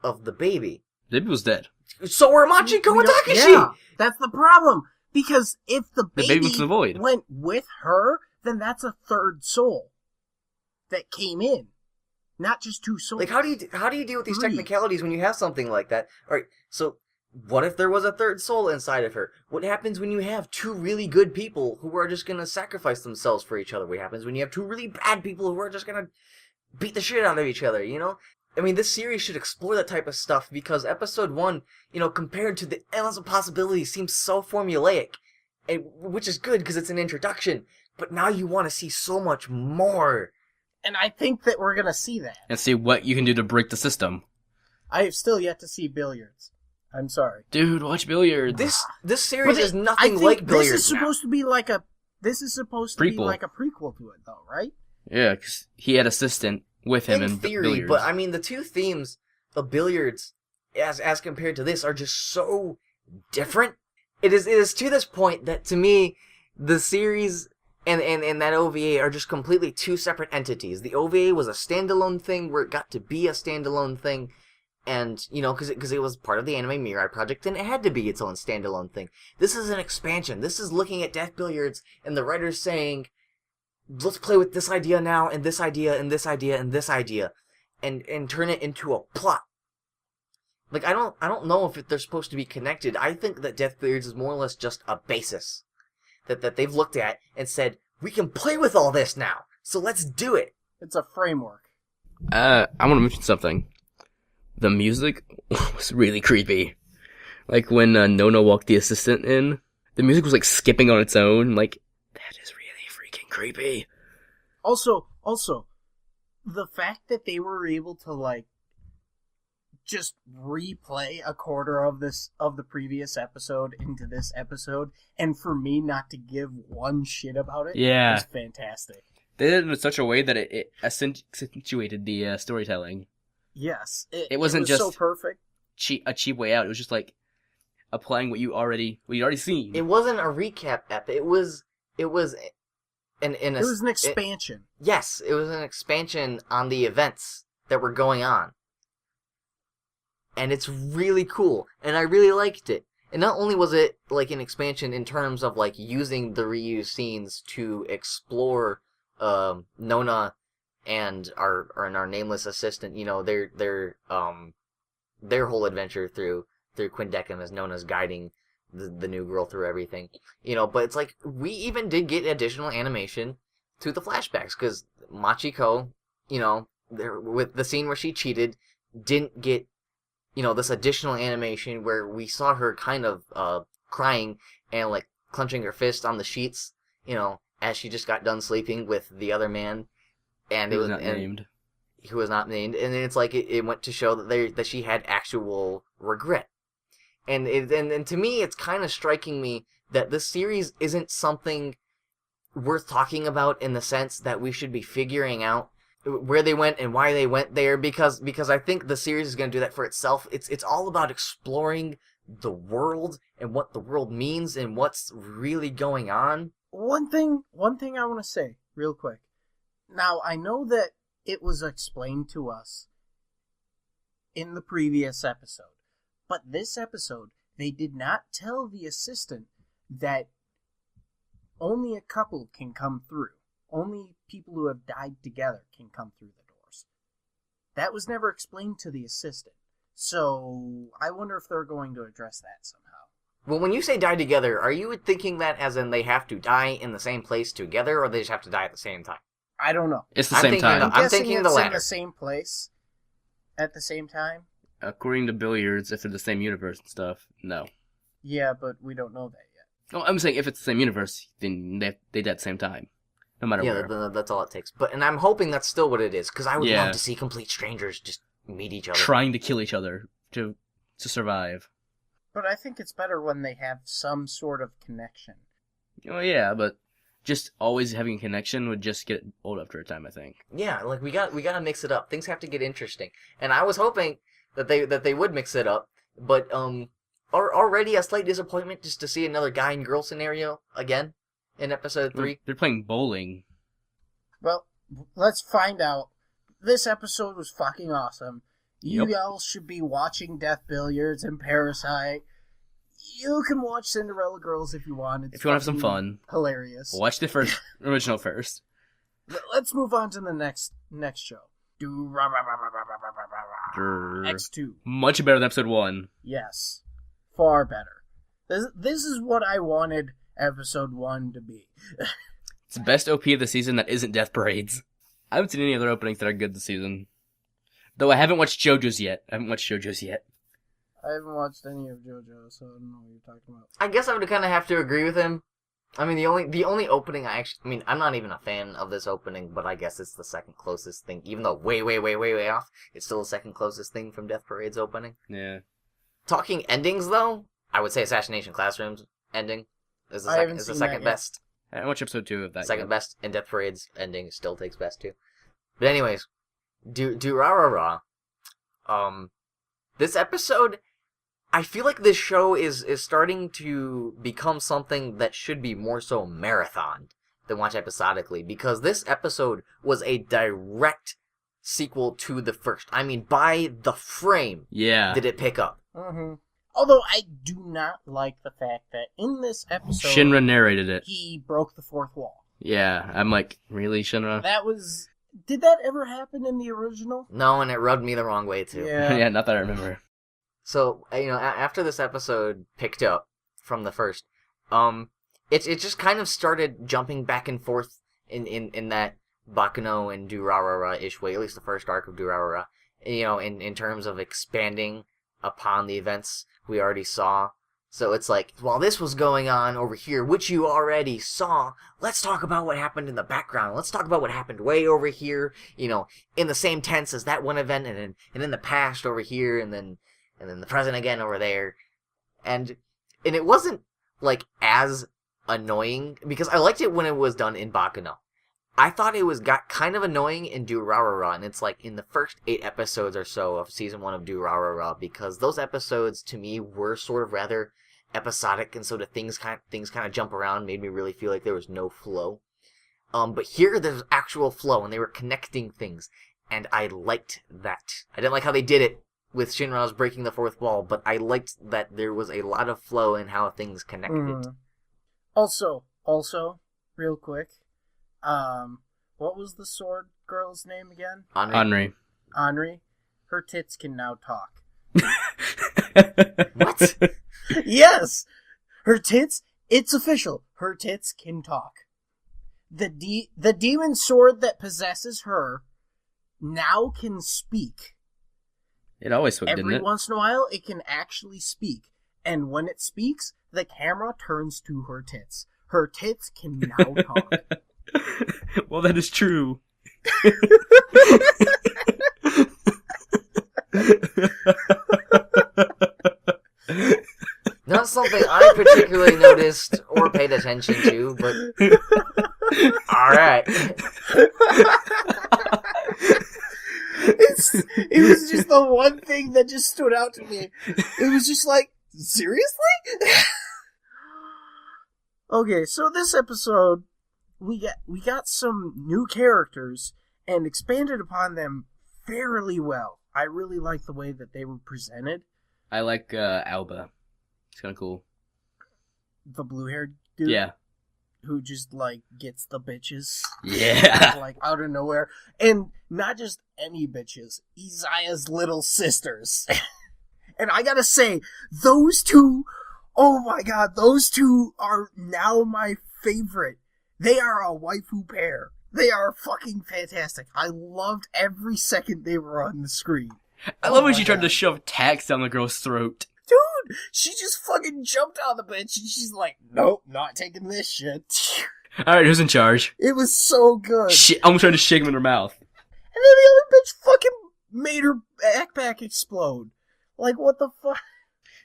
of the baby. The baby was dead. So were Machiko and Takashi. Yeah, that's the problem. Because if the baby went to the void. Went with her, then that's a third soul that came in, not just two souls. Like, how do you deal with these Three. technicalities when you have something like that? All right, so what if there was a third soul inside of her? What happens when you have two really good people who are just gonna sacrifice themselves for each other? What happens when you have two really bad people who are just gonna beat the shit out of each other? You know, I mean, this series should explore that type of stuff because episode 1, you know, compared to the endless of possibilities, seems so formulaic, and which is good because it's an introduction. But now you want to see so much more. And I think that we're gonna see that. And see what you can do to break the system. I have still yet to see Billiards. I'm sorry. Dude, watch Billiards. This series is I nothing think like Billiards. This is supposed to be like a. This is supposed to be Prequel. like a prequel to it, though, right? Yeah, because he had assistant with him in theory, Billiards. but I mean the two themes of Billiards as compared to this are just so different. It is to this point that to me the series and that OVA are just completely two separate entities. The OVA was a standalone thing where it got to be a standalone thing, and you know because it was part of the Anime Mirai project and it had to be its own standalone thing. This is an expansion. This is looking at Death Billiards and the writers saying, let's play with this idea now, and this idea, and this idea, and this idea, and turn it into a plot. Like, I don't know if they're supposed to be connected. I think that Death Billiards is more or less just a basis that they've looked at and said, we can play with all this now, so let's do it. It's a framework. I want to mention something. The music was really creepy. Like, when Nona walked the assistant in, the music was, like, skipping on its own, like, that is really freaking creepy. Also, the fact that they were able to, like, just replay a quarter of the previous episode into this episode, and for me not to give one shit about it, Yeah. is fantastic. They did it in such a way that it accentuated the storytelling. Yes, It wasn't was just so perfect. A cheap way out. It was just like applying what you'd already seen. It wasn't a recap ep. It was an expansion. Yes, it was an expansion on the events that were going on. And it's really cool, and I really liked it. And not only was it like an expansion in terms of like using the reused scenes to explore Nona and our nameless assistant, you know, their whole adventure through Quindecim as Nona's guiding the new girl through everything, you know. But it's like we even did get additional animation to the flashbacks because Machiko, you know, with the scene where she cheated, didn't get, you know, this additional animation where we saw her kind of crying and like clenching her fist on the sheets, you know, as she just got done sleeping with the other man, and It was not named. Who was not named, and then it's like it went to show that she had actual regret, and to me it's kind of striking me that this series isn't something worth talking about in the sense that we should be figuring out where they went and why they went there, because I think the series is going to do that for itself. It's all about exploring the world and what the world means and what's really going on. One thing I want to say real quick. Now, I know that it was explained to us in the previous episode, but this episode, they did not tell the assistant that only a couple can come through. Only people who have died together can come through the doors. That was never explained to the assistant. So, I wonder if they're going to address that somehow. Well, when you say die together, are you thinking that as in they have to die in the same place together, or they just have to die at the same time? I don't know. It's the I'm same thinking time. I'm thinking the it's in latter. the same place at the same time. According to Billiards, if they're the same universe and stuff, no. Yeah, but we don't know that yet. Oh, I'm saying if it's the same universe, then they die at the same time, no matter where. Yeah, that's all it takes. And I'm hoping that's still what it is, because I would Yeah. love to see complete strangers just meet each other. Trying to kill each other to survive. But I think it's better when they have some sort of connection. Oh yeah, but just always having a connection would just get old after a time, I think. Yeah, like we got to mix it up. Things have to get interesting, and I was hoping that they would mix it up, but already a slight disappointment just to see another guy and girl scenario again in episode 3. They're playing bowling. Well, let's find out. This episode was fucking awesome. You Yep. all should be watching Death Billiards and Parasite. You can watch Cinderella Girls if you want. It's If you want to have some fucking fun, hilarious. watch the first original first. Let's move on to the next show. X2. Much better than episode 1. Yes. Far better. This is what I wanted episode 1 to be. It's the best OP of the season that isn't Death Parades. I haven't seen any other openings that are good this season. Though I haven't watched JoJo's yet. I haven't watched any of JoJo, so I don't know what you're talking about. I guess I would kind of have to agree with him. I mean, the only opening I'm not even a fan of this opening, but I guess it's the second closest thing. Even though way off, it's still the second closest thing from Death Parade's opening. Yeah. Talking endings, though, I would say Assassination Classroom's ending is the second best. I watched episode 2 of that. Second best, and Death Parade's ending still takes best, too. But anyways, Durarara. This episode, I feel like this show is starting to become something that should be more so marathon than watch episodically, because this episode was a direct sequel to the first. I mean, by the frame did it pick up. Mm-hmm. Although I do not like the fact that in this episode, Shinra narrated it. He broke the fourth wall. Yeah, I'm like, really, Shinra? Did that ever happen in the original? No, and it rubbed me the wrong way, too. Yeah, not that I remember. So, after this episode picked up from the first, it just kind of started jumping back and forth in that Bakuno and Durarara-ish way, at least the first arc of Durarara, in terms of expanding upon the events we already saw. So it's like, while this was going on over here, which you already saw, let's talk about what happened in the background. Let's talk about what happened way over here, in the same tense as that one event, and in the past over here, and then the present again over there. And it wasn't, like, as annoying, because I liked it when it was done in Bakuno. I thought it got kind of annoying in Durarara, and it's like in the first 8 episodes or so of season 1 of Durarara, because those episodes to me were sort of rather episodic, and so the things kind of jump around, made me really feel like there was no flow. But here there's actual flow, and they were connecting things, and I liked that. I didn't like how they did it with Shinra's breaking the fourth wall, but I liked that there was a lot of flow in how things connected. Mm. Also, real quick, what was the sword girl's name again? Henri. Her tits can now talk. What? Yes! Her tits, it's official. Her tits can talk. The demon sword that possesses her now can speak. It always spoke, didn't it? Every once in a while, it can actually speak. And when it speaks, the camera turns to her tits. Her tits can now talk. Well, that is true. Not something I particularly noticed or paid attention to, but alright. It was just the one thing that just stood out to me. It was just like, seriously? Okay, so this episode, we got some new characters and expanded upon them fairly well. I really like the way that they were presented. I like Alba. It's kind of cool. The blue-haired dude? Yeah. Who just, like, gets the bitches. Yeah. Like, out of nowhere. And not just any bitches. Izaya's little sisters. And I gotta say, those two Oh my god, those two are now my favorite. They are a waifu pair. They are fucking fantastic. I loved every second they were on the screen. I love when she tried to shove tacks down the girl's throat. Dude, she just fucking jumped on the bench and she's like, nope, not taking this shit. Alright, who's in charge? It was so good. Shit, I'm trying to shake him in her mouth. And then the other bitch fucking made her backpack explode. Like, what the fuck?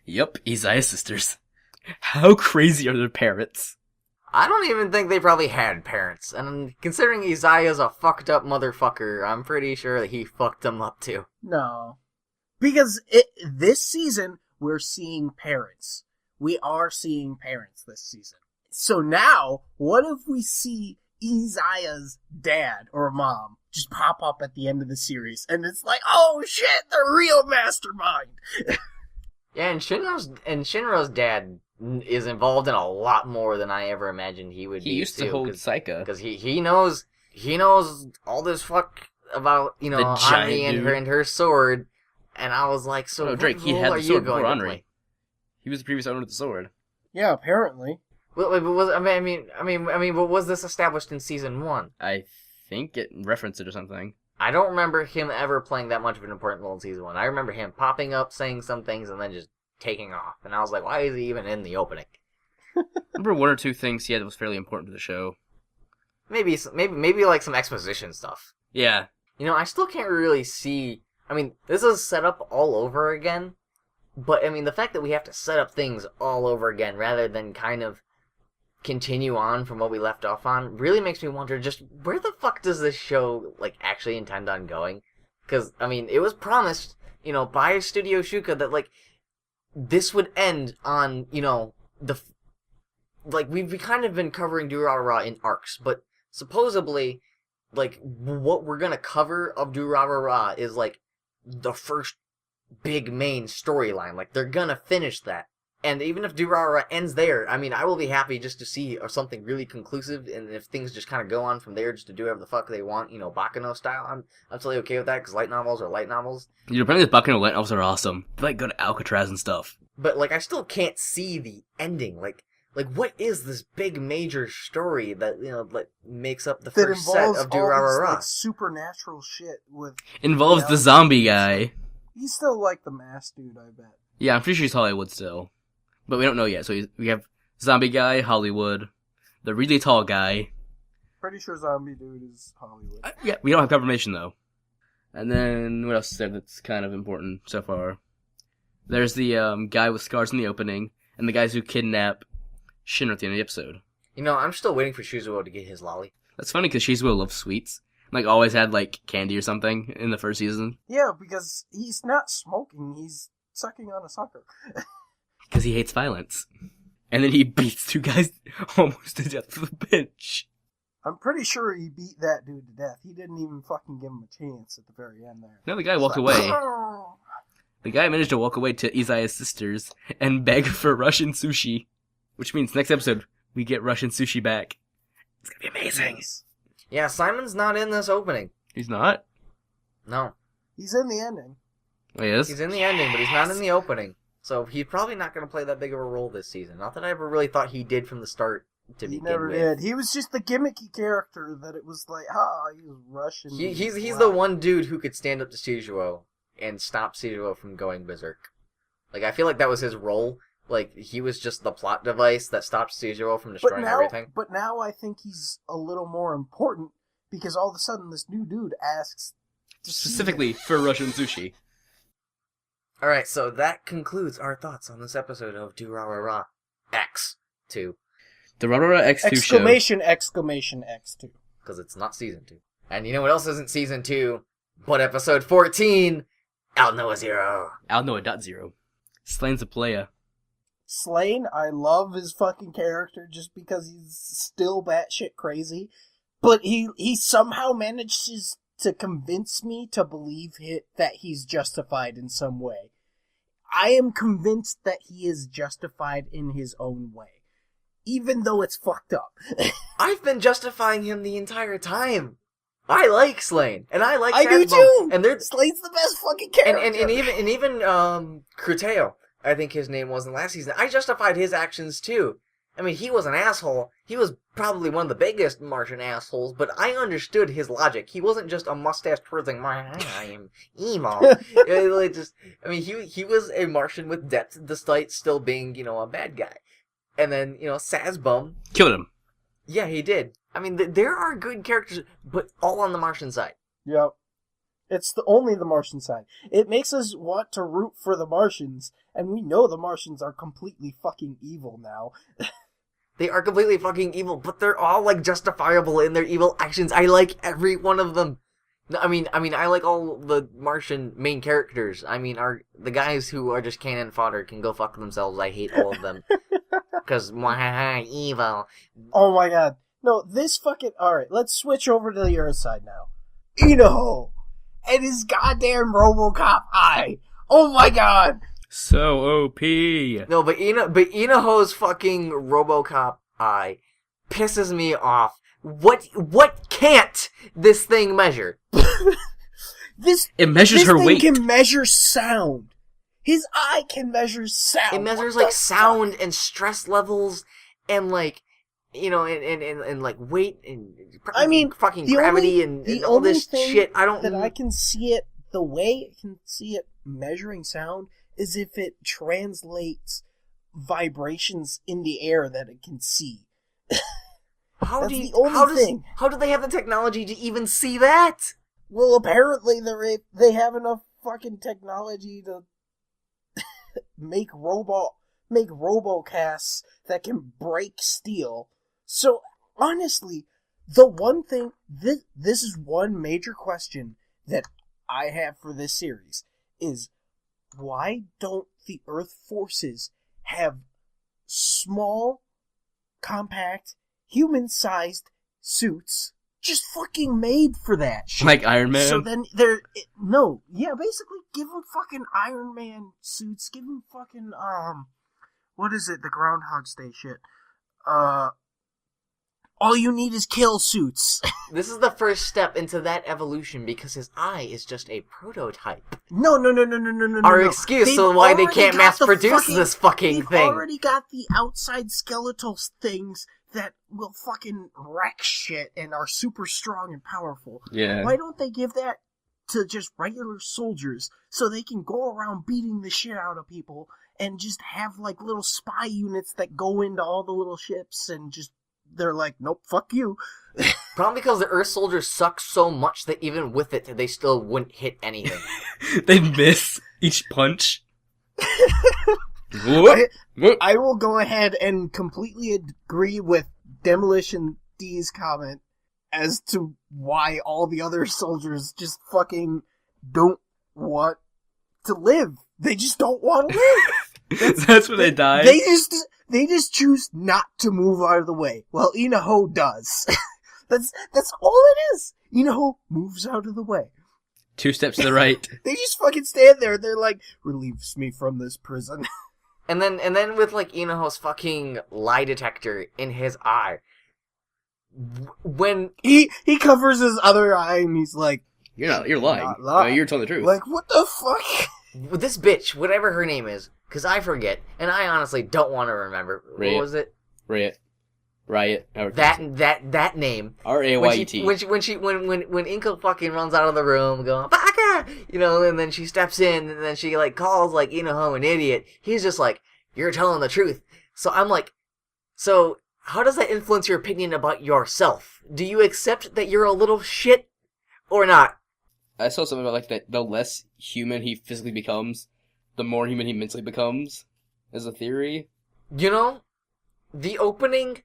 Yep, Isaiah sisters. How crazy are their parents? I don't even think they probably had parents. And considering Isaiah's a fucked up motherfucker, I'm pretty sure that he fucked them up too. No. Because this season, we're seeing parents. We are seeing parents this season. So now, what if we see Isaiah's dad or mom just pop up at the end of the series, and it's like, oh shit, the real mastermind! Yeah, and Shinra's dad is involved in a lot more than I ever imagined he would be. He used to hold Saika. Because he knows all this fuck about, you know, Henri and her sword, and I was like, so Drake, what he role had are the you sword going before to Henri. play? He was the previous owner of the sword. Yeah, apparently. But was this established in season 1? I think it referenced it or something. I don't remember him ever playing that much of an important role in season 1. I remember him popping up, saying some things, and then just taking off. And I was like, why is he even in the opening? I remember one or two things he had that was fairly important to the show. Maybe like some exposition stuff. Yeah. You know, I still can't really see. I mean, this is set up all over again. But, I mean, the fact that we have to set up things all over again rather than kind of continue on from what we left off on really makes me wonder just where the fuck does this show, like, actually intend on going? Because, I mean, it was promised, you know, by Studio Shuka that, like, this would end on, you know, we've kind of been covering Durarara in arcs, but supposedly, like, what we're gonna cover of Durarara is, like, the first big main storyline. Like, they're gonna finish that. And even if Durarara ends there, I mean, I will be happy just to see something really conclusive, and if things just kind of go on from there just to do whatever the fuck they want, you know, Baccano style, I'm totally okay with that, because light novels are light novels. You know, apparently the Baccano light novels are awesome. They, like, go to Alcatraz and stuff. But, like, I still can't see the ending. Like, what is this big major story that, you know, like, makes up the first set of Durarara? Like, supernatural shit with... Involves the zombie guy. He's still, like, the masked dude, I bet. Yeah, I'm pretty sure he's Hollywood still. But we don't know yet, so we have zombie guy, Hollywood, the really tall guy. Pretty sure zombie dude is Hollywood. Yeah, we don't have confirmation, though. And then, what else is there that's kind of important so far? There's the guy with scars in the opening, and the guys who kidnap Shinra at the end of the episode. You know, I'm still waiting for Shizuo to get his lolly. That's funny, because Shizuo loves sweets. Like, always had, like, candy or something in the first season. Yeah, because he's not smoking, he's sucking on a sucker. Because he hates violence. And then he beats two guys almost to death with a bench. I'm pretty sure he beat that dude to death. He didn't even fucking give him a chance at the very end there. No, the guy walked away. The guy managed to walk away to Isaiah's sisters and beg for Russian sushi. Which means next episode, we get Russian sushi back. It's gonna be amazing. Yes. Yeah, Simon's not in this opening. He's not? No. He's in the ending. Oh, he is? He's in the ending, but he's not in the opening. So he's probably not going to play that big of a role this season. Not that I ever really thought he did from the start to begin with. He never did. He was just the gimmicky character that it was like, he was Russian. He's the one dude who could stand up to Shizuo and stop Shizuo from going berserk. Like, I feel like that was his role. Like, he was just the plot device that stopped Shizuo from destroying everything. But now I think he's a little more important because all of a sudden this new dude asks specifically for Russian sushi. Alright, so that concludes our thoughts on this episode of Durarara X2. Durarara X2 Exclamation X2. Because it's not Season 2. And you know what else isn't Season 2? But Episode 14, Aldnoah.Zero. Aldnoah.Zero. Slane's a playa. Slane, I love his fucking character just because he's still batshit crazy. But he somehow manages to convince me to believe that he's justified in some way. I am convinced that he is justified in his own way. Even though it's fucked up. I've been justifying him the entire time. I like Slane, and I like I do too! And Slane's the best fucking character! And even Cruteo. I think his name was in the last season, I justified his actions too. I mean, he was an asshole. He was probably one of the biggest Martian assholes, but I understood his logic. He wasn't just a mustache-twirling, I am evil. He was a Martian with depth, despite still being, a bad guy. And then, Sazbum. Killed him. Yeah, he did. I mean, there are good characters, but all on the Martian side. Yep. It's only the Martian side. It makes us want to root for the Martians, and we know the Martians are completely fucking evil now. They are completely fucking evil, but they're all, justifiable in their evil actions. I like every one of them. I mean, I like all the Martian main characters. I mean, the guys who are just cannon fodder can go fuck themselves. I hate all of them. Because, evil. Oh my god. No, this fucking... Alright, let's switch over to the other side now. Inoho! And his goddamn RoboCop eye! Oh my god! So OP. No, but Inoho's fucking RoboCop eye pisses me off. What can't this thing measure? It measures her weight. This thing can measure sound. His eye can measure sound. It measures sound and stress levels and weight and fucking gravity and all this shit. I don't. That I can see it the way I can see it measuring sound is if it translates vibrations in the air that it can see. How do they have the technology to even see that? Well, apparently they have enough fucking technology to make robocasts that can break steel. So honestly, the one thing this is one major question that I have for this series is why don't the Earth forces have small, compact, human-sized suits just fucking made for that shit? Like Iron Man? So then basically give them fucking Iron Man suits, give them fucking, what is it, the Groundhog Day shit? All you need is kill suits. This is the first step into that evolution because his eye is just a prototype. No. Our excuse for why they can't mass produce this fucking thing. They've already got the outside skeletal things that will fucking wreck shit and are super strong and powerful. Yeah. Why don't they give that to just regular soldiers so they can go around beating the shit out of people and just have little spy units that go into all the little ships and just they're like, nope, fuck you. Probably because the Earth soldiers suck so much that even with it, they still wouldn't hit anything. They'd miss each punch. I will go ahead and completely agree with Demolition D's comment as to why all the other soldiers just fucking don't want to live. They just don't want to live. That's when they die. They just choose not to move out of the way. Well, Inoho does. That's all it is. Inoho moves out of the way. 2 steps to the right. They just fucking stand there. They're like, relieves me from this prison. And then with Inoho's fucking lie detector in his eye, when he covers his other eye and he's like, you're lying. You're telling the truth. Like, what the fuck? This bitch, whatever her name is, because I forget, and I honestly don't want to remember. Riot. What was it? Riot. That name. R-A-Y-E-T. When Inko fucking runs out of the room going, Baka! And then she steps in, and then she, calls, Inoho an idiot. He's just like, you're telling the truth. So I'm like, so how does that influence your opinion about yourself? Do you accept that you're a little shit, or not? I saw something about, that the less human he physically becomes, the more human he mentally becomes, as a theory. The opening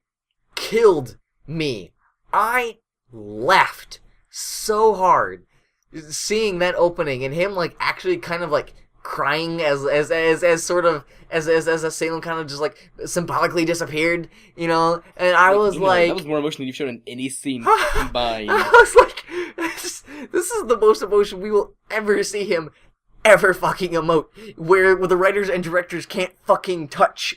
killed me. I laughed so hard seeing that opening and him actually kind of crying as Salem kind of just symbolically disappeared, and I was that was more emotion than you've shown in any scene combined. I was like, this is the most emotion we will ever see him ever fucking emote, where the writers and directors can't fucking touch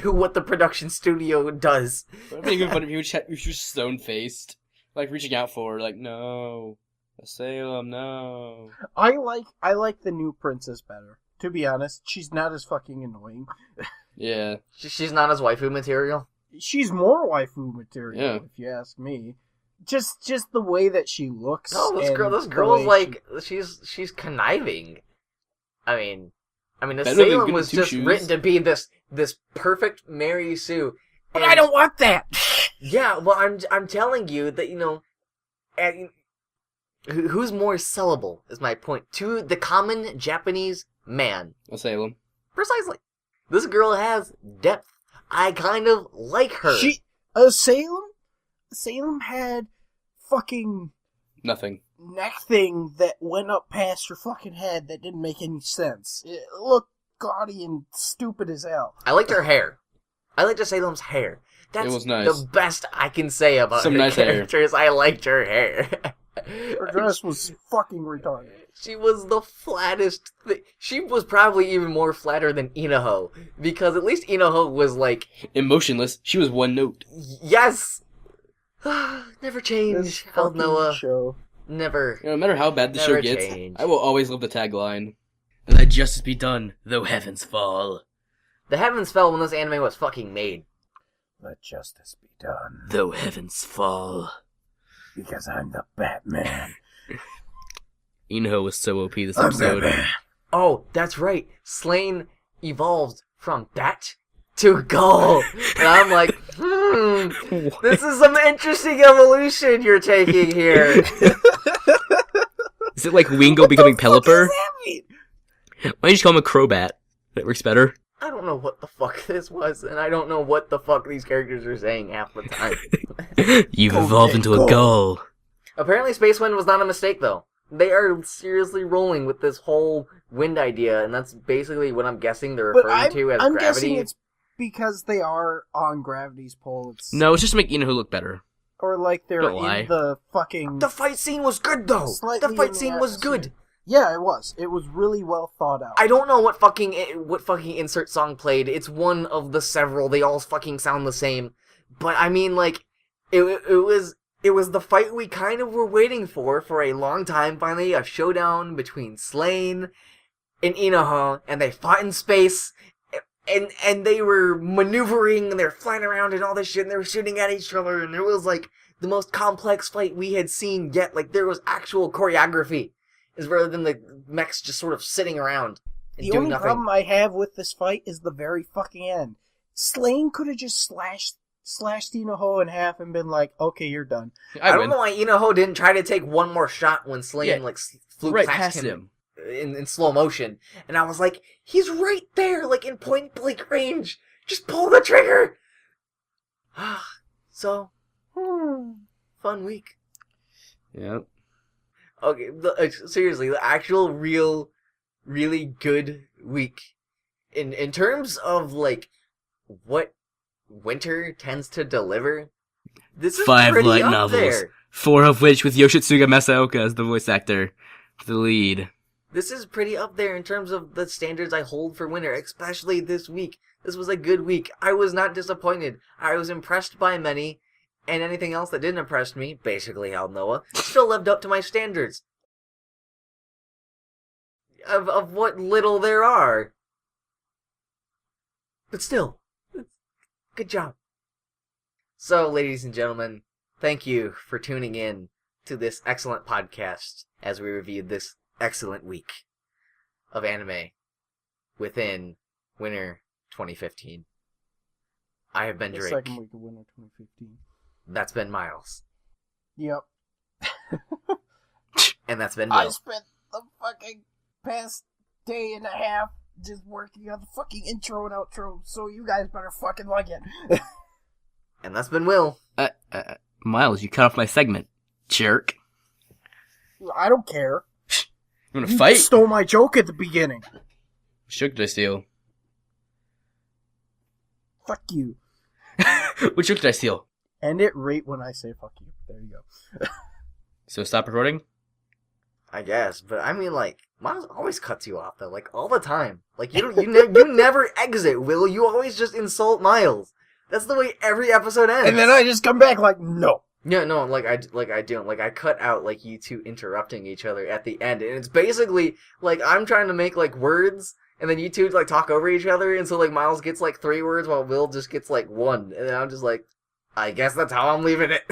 what the production studio does. It'd be good if he was just stone-faced, reaching out for her, no, Salem, no. I like the new princess better, To be honest, she's not as fucking annoying. Yeah. She's not as waifu material. She's more waifu material, Yeah. if you ask me. Just the way that she looks. No, this and girl's the way like she's conniving. I mean, Better than Salem good was two just shoes. written to be this perfect Mary Sue. But I don't want that! Yeah, well, I'm telling you that, you know, who's more sellable is my point to the common Japanese man. Salem. Precisely. This girl has depth. I kind of like her. Salem had fucking Nothing. neck thing that went up past her fucking head that didn't make any sense. It looked gaudy and stupid as hell. I liked her hair. I liked Salem's hair. That's It was nice. the best I can say about Some her nice hair. characters. I liked her hair. Her dress was fucking retarded. She was the flattest she was probably even more flatter than Inaho. Because at least Inaho was like... Emotionless. She was one note. Yes! Never This change, fucking Aldnoah. show. Never. No matter how bad the show Never gets, change. I will always love the tagline. Let justice be done, though heavens fall. The heavens fell when this anime was fucking made. Let justice be done. Though heavens fall. Because I'm the Batman. Inaho was so OP this I'm episode. Batman. Oh, that's right. Slain evolved from bat to gull. And I'm like, this is some interesting evolution you're taking here. Is it like Wingo becoming Pelipper? What does that mean? Why don't you just call him a Crobat? That works better. I don't know what the fuck this was, and I don't know what the fuck these characters are saying half the time. You've Go, evolved Nick, into go. a gull. Apparently Space Wind was not a mistake, though. They are seriously rolling with this whole wind idea, and that's basically what I'm guessing they're But referring to as I'm gravity. guessing it's because they are on gravity's pull. It's, No, it's just to make Inaho look better. or like they're Don't lie. in the fucking... The fight scene was good, though! Slightly The in fight the scene was atmosphere. good! Yeah, it was. It was really well thought out. I don't know what fucking insert song played. It's one of the several. They all fucking sound the same. But I mean, like, it was the fight we kind of were waiting for a long time. Finally, a showdown between Slain and Inaho, and they fought in space, and they were maneuvering, and they were flying around and all this shit, and they were shooting at each other, and it was like the most complex fight we had seen yet. Like, there was actual choreography. Is rather than the mechs just sort of sitting around and The doing only nothing. problem I have with this fight is the very fucking end. Slain could have just slashed Inaho in half and been like, okay, you're done. I don't know why Inaho didn't try to take one more shot when Slain flew right past past him. in slow motion. And I was like, he's right there, like in point blank range. Just pull the trigger. So, fun week. Yep. Okay, seriously, the actual really good week. In terms of, like, what winter tends to deliver, this is 5 pretty light up novels, there. 4 of which with Yoshitsuga Masaoka as the voice actor, the lead. This is pretty up there in terms of the standards I hold for winter, especially this week. This was a good week. I was not disappointed. I was impressed by many, and anything else that didn't impress me, basically Aldnoah, still lived up to my standards. Of what little there are. But still, good job. So, ladies and gentlemen, thank you for tuning in to this excellent podcast as we reviewed this excellent week of anime within winter 2015. I have been The Drake. second week of winter 2015. That's been Miles. Yep. And that's been I Will. spent the fucking past day and a half just working on the fucking intro and outro, so you guys better fucking like it. And that's been Will. Miles, you cut off my segment, jerk. I don't care. You wanna You fight? stole my joke at the beginning. Shook did I steal? Fuck you. What joke did I steal? End it right when I say fuck you. There you go. So stop recording? I guess, but I mean, like, Miles always cuts you off, though, like, all the time. Like, you never exit, Will. You always just insult Miles. That's the way every episode ends. And then I just come back like, no. Yeah, no, I cut out like you two interrupting each other at the end, and it's basically like I'm trying to make like words, and then you two like talk over each other, and so like Miles gets like 3 words while Will just gets like 1, and then I'm just like, I guess that's how I'm leaving it.